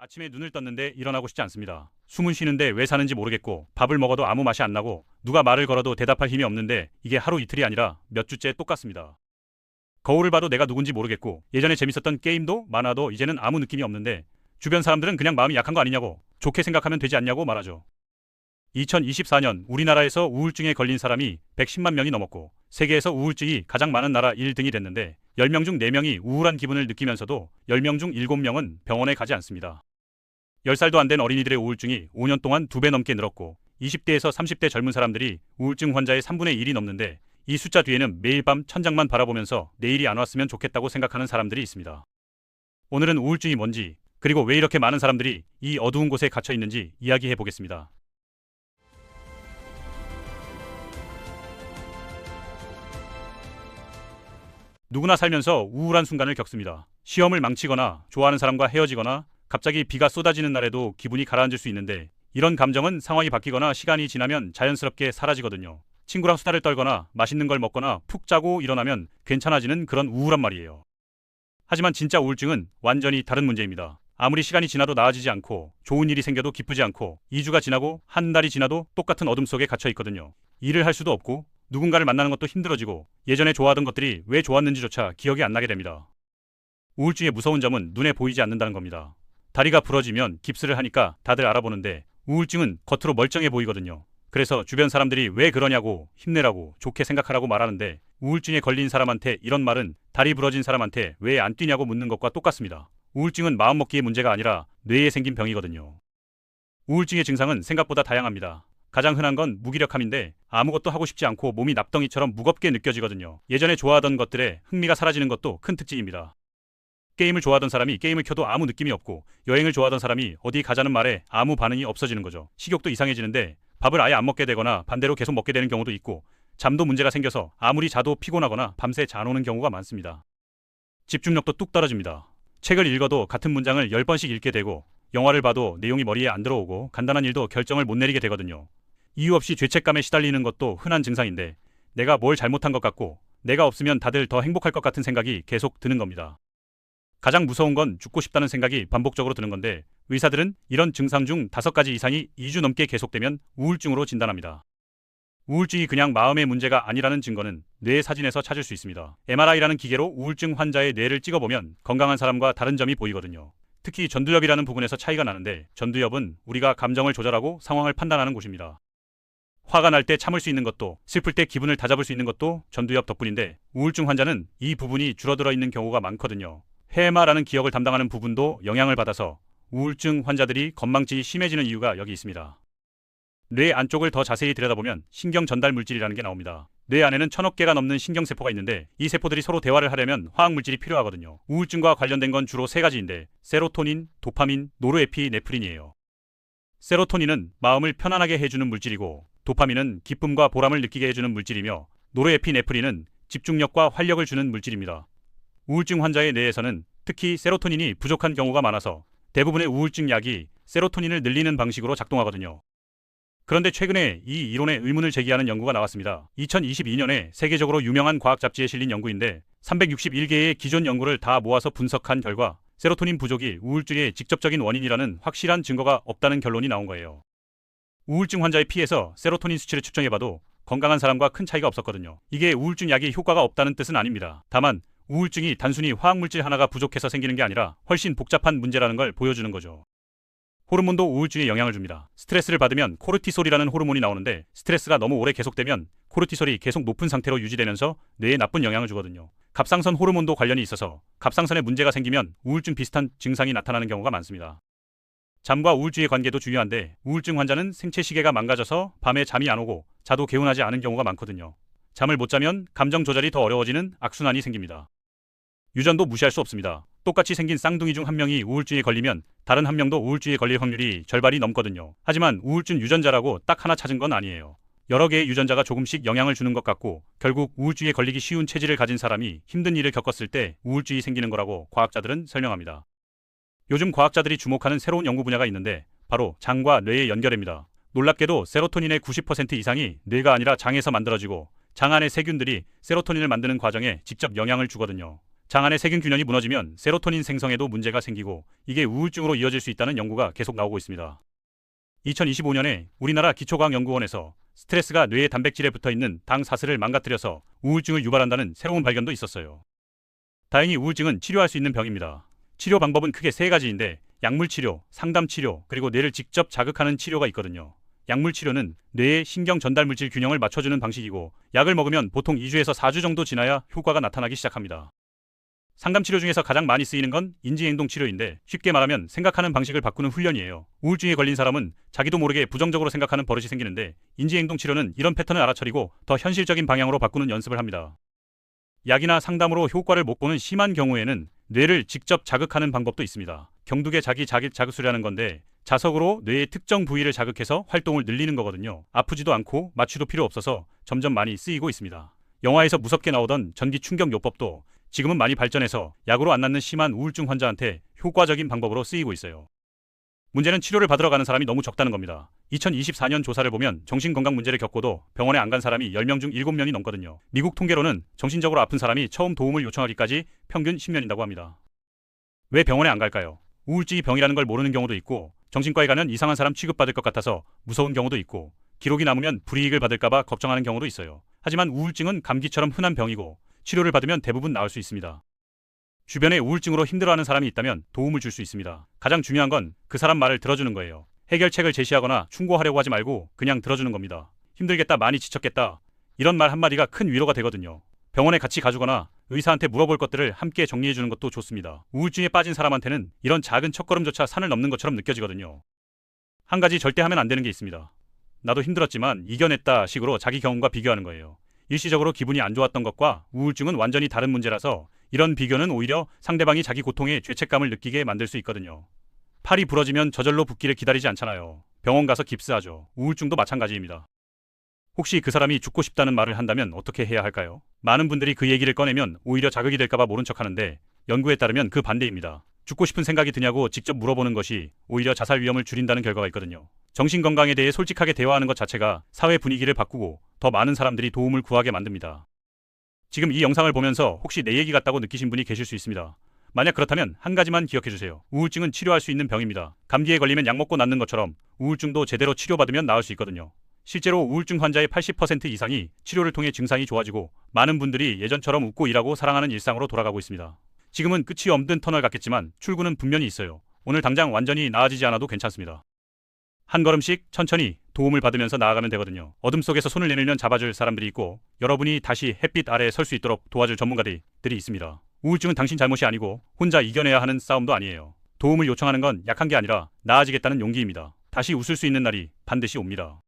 아침에 눈을 떴는데 일어나고 싶지 않습니다. 숨은 쉬는데 왜 사는지 모르겠고 밥을 먹어도 아무 맛이 안 나고 누가 말을 걸어도 대답할 힘이 없는데 이게 하루 이틀이 아니라 몇 주째 똑같습니다. 거울을 봐도 내가 누군지 모르겠고 예전에 재밌었던 게임도 만화도 이제는 아무 느낌이 없는데 주변 사람들은 그냥 마음이 약한 거 아니냐고 좋게 생각하면 되지 않냐고 말하죠. 2024년 우리나라에서 우울증에 걸린 사람이 110만 명이 넘었고 세계에서 우울증이 가장 많은 나라 1등이 됐는데 10명 중 4명이 우울한 기분을 느끼면서도 10명 중 7명은 병원에 가지 않습니다. 10살도 안 된 어린이들의 우울증이 5년 동안 2배 넘게 늘었고 20대에서 30대 젊은 사람들이 우울증 환자의 3분의 1이 넘는데 이 숫자 뒤에는 매일 밤 천장만 바라보면서 내일이 안 왔으면 좋겠다고 생각하는 사람들이 있습니다. 오늘은 우울증이 뭔지 그리고 왜 이렇게 많은 사람들이 이 어두운 곳에 갇혀 있는지 이야기해 보겠습니다. 누구나 살면서 우울한 순간을 겪습니다. 시험을 망치거나 좋아하는 사람과 헤어지거나 갑자기 비가 쏟아지는 날에도 기분이 가라앉을 수 있는데 이런 감정은 상황이 바뀌거나 시간이 지나면 자연스럽게 사라지거든요. 친구랑 수다를 떨거나 맛있는 걸 먹거나 푹 자고 일어나면 괜찮아지는 그런 우울한 말이에요. 하지만 진짜 우울증은 완전히 다른 문제입니다. 아무리 시간이 지나도 나아지지 않고 좋은 일이 생겨도 기쁘지 않고 2주가 지나고 한 달이 지나도 똑같은 어둠 속에 갇혀 있거든요. 일을 할 수도 없고 누군가를 만나는 것도 힘들어지고 예전에 좋아하던 것들이 왜 좋았는지조차 기억이 안 나게 됩니다. 우울증의 무서운 점은 눈에 보이지 않는다는 겁니다. 다리가 부러지면 깁스를 하니까 다들 알아보는데 우울증은 겉으로 멀쩡해 보이거든요. 그래서 주변 사람들이 왜 그러냐고 힘내라고 좋게 생각하라고 말하는데 우울증에 걸린 사람한테 이런 말은 다리 부러진 사람한테 왜 안 뛰냐고 묻는 것과 똑같습니다. 우울증은 마음먹기의 문제가 아니라 뇌에 생긴 병이거든요. 우울증의 증상은 생각보다 다양합니다. 가장 흔한 건 무기력함인데 아무것도 하고 싶지 않고 몸이 납덩이처럼 무겁게 느껴지거든요. 예전에 좋아하던 것들에 흥미가 사라지는 것도 큰 특징입니다. 게임을 좋아하던 사람이 게임을 켜도 아무 느낌이 없고 여행을 좋아하던 사람이 어디 가자는 말에 아무 반응이 없어지는 거죠. 식욕도 이상해지는데 밥을 아예 안 먹게 되거나 반대로 계속 먹게 되는 경우도 있고 잠도 문제가 생겨서 아무리 자도 피곤하거나 밤새 잠 오는 경우가 많습니다. 집중력도 뚝 떨어집니다. 책을 읽어도 같은 문장을 10번씩 읽게 되고 영화를 봐도 내용이 머리에 안 들어오고 간단한 일도 결정을 못 내리게 되거든요. 이유 없이 죄책감에 시달리는 것도 흔한 증상인데 내가 뭘 잘못한 것 같고 내가 없으면 다들 더 행복할 것 같은 생각이 계속 드는 겁니다. 가장 무서운 건 죽고 싶다는 생각이 반복적으로 드는 건데 의사들은 이런 증상 중 5가지 이상이 2주 넘게 계속되면 우울증으로 진단합니다. 우울증이 그냥 마음의 문제가 아니라는 증거는 뇌 사진에서 찾을 수 있습니다. MRI라는 기계로 우울증 환자의 뇌를 찍어보면 건강한 사람과 다른 점이 보이거든요. 특히 전두엽이라는 부분에서 차이가 나는데 전두엽은 우리가 감정을 조절하고 상황을 판단하는 곳입니다. 화가 날 때 참을 수 있는 것도 슬플 때 기분을 다잡을 수 있는 것도 전두엽 덕분인데 우울증 환자는 이 부분이 줄어들어 있는 경우가 많거든요. 해마라는 기억을 담당하는 부분도 영향을 받아서 우울증 환자들이 건망증이 심해지는 이유가 여기 있습니다. 뇌 안쪽을 더 자세히 들여다보면 신경 전달 물질이라는 게 나옵니다. 뇌 안에는 1000억 개가 넘는 신경세포가 있는데 이 세포들이 서로 대화를 하려면 화학물질이 필요하거든요. 우울증과 관련된 건 주로 3가지인데 세로토닌, 도파민, 노르에피네프린이에요. 세로토닌은 마음을 편안하게 해주는 물질이고 도파민은 기쁨과 보람을 느끼게 해주는 물질이며 노르에피네프린은 집중력과 활력을 주는 물질입니다. 우울증 환자의 뇌에서는 특히 세로토닌이 부족한 경우가 많아서 대부분의 우울증 약이 세로토닌을 늘리는 방식으로 작동하거든요. 그런데 최근에 이 이론에 의문을 제기하는 연구가 나왔습니다. 2022년에 세계적으로 유명한 과학 잡지에 실린 연구인데 361개의 기존 연구를 다 모아서 분석한 결과 세로토닌 부족이 우울증의 직접적인 원인이라는 확실한 증거가 없다는 결론이 나온 거예요. 우울증 환자의 피에서 세로토닌 수치를 측정해봐도 건강한 사람과 큰 차이가 없었거든요. 이게 우울증 약이 효과가 없다는 뜻은 아닙니다. 다만 우울증이 단순히 화학물질 하나가 부족해서 생기는 게 아니라 훨씬 복잡한 문제라는 걸 보여주는 거죠. 호르몬도 우울증에 영향을 줍니다. 스트레스를 받으면 코르티솔이라는 호르몬이 나오는데 스트레스가 너무 오래 계속되면 코르티솔이 계속 높은 상태로 유지되면서 뇌에 나쁜 영향을 주거든요. 갑상선 호르몬도 관련이 있어서 갑상선에 문제가 생기면 우울증 비슷한 증상이 나타나는 경우가 많습니다. 잠과 우울증의 관계도 중요한데 우울증 환자는 생체 시계가 망가져서 밤에 잠이 안 오고 자도 개운하지 않은 경우가 많거든요. 잠을 못 자면 감정 조절이 더 어려워지는 악순환이 생깁니다. 유전도 무시할 수 없습니다. 똑같이 생긴 쌍둥이 중 한 명이 우울증에 걸리면 다른 한 명도 우울증에 걸릴 확률이 절반이 넘거든요. 하지만 우울증 유전자라고 딱 하나 찾은 건 아니에요. 여러 개의 유전자가 조금씩 영향을 주는 것 같고 결국 우울증에 걸리기 쉬운 체질을 가진 사람이 힘든 일을 겪었을 때 우울증이 생기는 거라고 과학자들은 설명합니다. 요즘 과학자들이 주목하는 새로운 연구 분야가 있는데 바로 장과 뇌의 연결입니다. 놀랍게도 세로토닌의 90% 이상이 뇌가 아니라 장에서 만들어지고 장 안의 세균들이 세로토닌을 만드는 과정에 직접 영향을 주거든요. 장 안의 세균 균형이 무너지면 세로토닌 생성에도 문제가 생기고 이게 우울증으로 이어질 수 있다는 연구가 계속 나오고 있습니다. 2025년에 우리나라 기초과학연구원에서 스트레스가 뇌의 단백질에 붙어있는 당 사슬을 망가뜨려서 우울증을 유발한다는 새로운 발견도 있었어요. 다행히 우울증은 치료할 수 있는 병입니다. 치료 방법은 크게 세 가지인데 약물치료, 상담치료, 그리고 뇌를 직접 자극하는 치료가 있거든요. 약물치료는 뇌의 신경 전달물질 균형을 맞춰주는 방식이고 약을 먹으면 보통 2주에서 4주 정도 지나야 효과가 나타나기 시작합니다. 상담치료 중에서 가장 많이 쓰이는 건 인지행동치료인데 쉽게 말하면 생각하는 방식을 바꾸는 훈련이에요. 우울증에 걸린 사람은 자기도 모르게 부정적으로 생각하는 버릇이 생기는데 인지행동치료는 이런 패턴을 알아차리고 더 현실적인 방향으로 바꾸는 연습을 합니다. 약이나 상담으로 효과를 못 보는 심한 경우에는 뇌를 직접 자극하는 방법도 있습니다. 경두계 자극술이라는 건데 자석으로 뇌의 특정 부위를 자극해서 활동을 늘리는 거거든요. 아프지도 않고 마취도 필요 없어서 점점 많이 쓰이고 있습니다. 영화에서 무섭게 나오던 전기충격요법도 지금은 많이 발전해서 약으로 안 낫는 심한 우울증 환자한테 효과적인 방법으로 쓰이고 있어요. 문제는 치료를 받으러 가는 사람이 너무 적다는 겁니다. 2024년 조사를 보면 정신건강 문제를 겪고도 병원에 안 간 사람이 10명 중 7명이 넘거든요. 미국 통계로는 정신적으로 아픈 사람이 처음 도움을 요청하기까지 평균 10년이라고 합니다. 왜 병원에 안 갈까요? 우울증이 병이라는 걸 모르는 경우도 있고 정신과에 가면 이상한 사람 취급받을 것 같아서 무서운 경우도 있고 기록이 남으면 불이익을 받을까봐 걱정하는 경우도 있어요. 하지만 우울증은 감기처럼 흔한 병이고 치료를 받으면 대부분 나을 수 있습니다. 주변에 우울증으로 힘들어하는 사람이 있다면 도움을 줄 수 있습니다. 가장 중요한 건 그 사람 말을 들어주는 거예요. 해결책을 제시하거나 충고하려고 하지 말고 그냥 들어주는 겁니다. 힘들겠다, 많이 지쳤겠다, 이런 말 한마디가 큰 위로가 되거든요. 병원에 같이 가주거나 의사한테 물어볼 것들을 함께 정리해주는 것도 좋습니다. 우울증에 빠진 사람한테는 이런 작은 첫걸음조차 산을 넘는 것처럼 느껴지거든요. 한 가지 절대 하면 안 되는 게 있습니다. 나도 힘들었지만 이겨냈다 식으로 자기 경험과 비교하는 거예요. 일시적으로 기분이 안 좋았던 것과 우울증은 완전히 다른 문제라서 이런 비교는 오히려 상대방이 자기 고통에 죄책감을 느끼게 만들 수 있거든요. 팔이 부러지면 저절로 붓기를 기다리지 않잖아요. 병원 가서 깁스하죠. 우울증도 마찬가지입니다. 혹시 그 사람이 죽고 싶다는 말을 한다면 어떻게 해야 할까요? 많은 분들이 그 얘기를 꺼내면 오히려 자극이 될까봐 모른 척하는데 연구에 따르면 그 반대입니다. 죽고 싶은 생각이 드냐고 직접 물어보는 것이 오히려 자살 위험을 줄인다는 결과가 있거든요. 정신건강에 대해 솔직하게 대화하는 것 자체가 사회 분위기를 바꾸고 더 많은 사람들이 도움을 구하게 만듭니다. 지금 이 영상을 보면서 혹시 내 얘기 같다고 느끼신 분이 계실 수 있습니다. 만약 그렇다면 한 가지만 기억해주세요. 우울증은 치료할 수 있는 병입니다. 감기에 걸리면 약 먹고 낫는 것처럼 우울증도 제대로 치료받으면 나을 수 있거든요. 실제로 우울증 환자의 80% 이상이 치료를 통해 증상이 좋아지고 많은 분들이 예전처럼 웃고 일하고 사랑하는 일상으로 돌아가고 있습니다. 지금은 끝이 없는 터널 같겠지만 출구는 분명히 있어요. 오늘 당장 완전히 나아지지 않아도 괜찮습니다. 한 걸음씩 천천히 도움을 받으면서 나아가면 되거든요. 어둠 속에서 손을 내밀면 잡아줄 사람들이 있고 여러분이 다시 햇빛 아래에 설 수 있도록 도와줄 전문가들이 있습니다. 우울증은 당신 잘못이 아니고 혼자 이겨내야 하는 싸움도 아니에요. 도움을 요청하는 건 약한 게 아니라 나아지겠다는 용기입니다. 다시 웃을 수 있는 날이 반드시 옵니다.